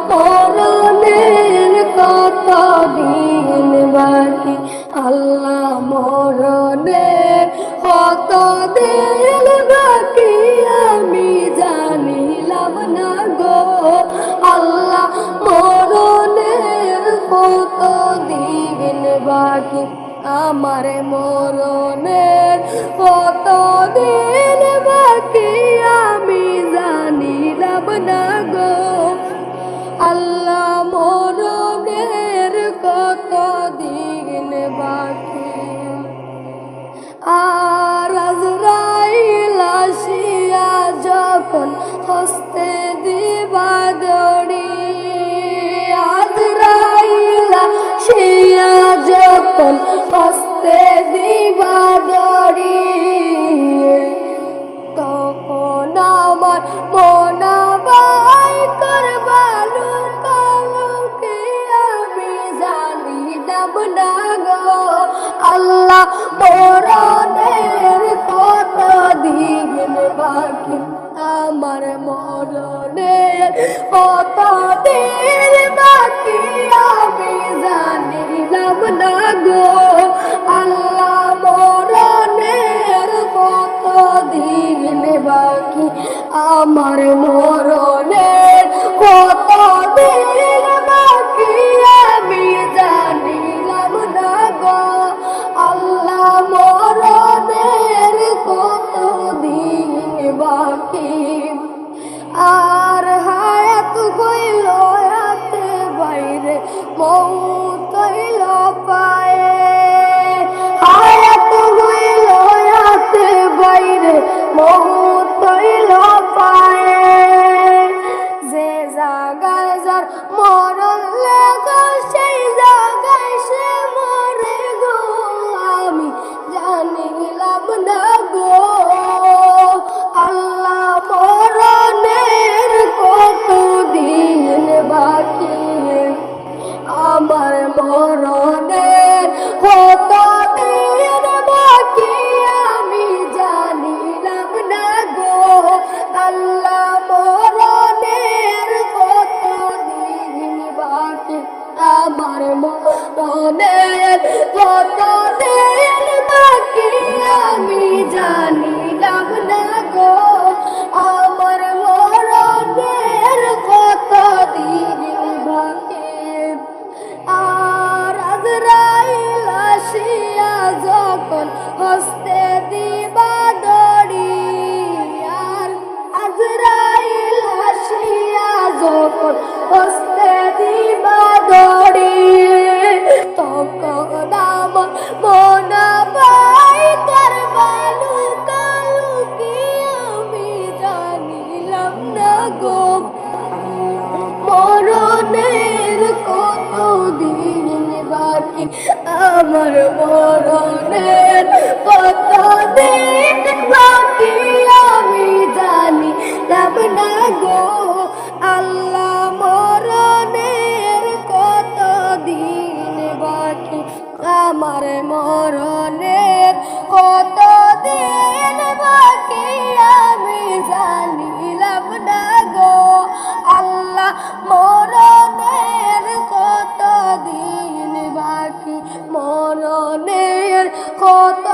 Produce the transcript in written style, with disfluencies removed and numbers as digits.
মরণের কত দিন বাকি, আল্লাহ মরণের কত দিন বাকি আমি জানিলাম না গো। আল্লাহ মরণের কত দিন বাকি, আমার মরণের কত দিন বাকি আমি জানিলাম না গো। আল্লাহ মরণের কত দিন বাকি। আর আজরাইল আসিয়া যখন হস্তে দিবা দড়ি, আজরাইল আসিয়া যখন হস্তে দিবা দড়ি, তখন আমার মনাবাই করবালু কালকে আমি জানিলাম না গো। আল্লাহ মরণের কত দিন বাকি, আমার মরণের কত দিন বাকি আমি জানিলাম না গো। আল্লাহ মরণের কত দিন বাকি, আমার মরণের কত দিন বাকি আমি জানিলাম না গো। আল্লাহ মরণের কত দিন বাকি। আর হায়াত হইল হাতে বাইরে, মৌত হইল পায়ে, হায়াত হইল হাতে বাইরে, মৌত হইল পায়ে। যে জায়গায় যার মরণ লেখা সেই জায়গায় সে মরে গো, আমি জানিলাম না গো। আল্লাহ মরণের কত দিন বাকি, আমার মরণের কত দিন বাকি আমি জানিলাম না গো। আল্লাহ মরণের কত দিন বাকি, আমার মরণের কত দিন বাকি আমি জানিলাম না গো। আমার মরণের কত দিন বাকি। আর আজরাইল আসিয়া যখন হস্তে দিবা দড়ি, আর আজরাইল আসিয়া যখন হস্তে দিবা দড়ি, তখন আমার মনাবাই করবালু কালুকি আমি জানিলাম না গো। মরণের কত দিন বাকি, আমার মরণের কত দিন বাকি আমি জানিলাম না গো। আল্লাহ মরণের কত দিন বাকি, আমার মরণের কত দিন বাকি আমি জানিলাম না গো। আল্লাহ মরণের কত দিন বাকি, মরণের কত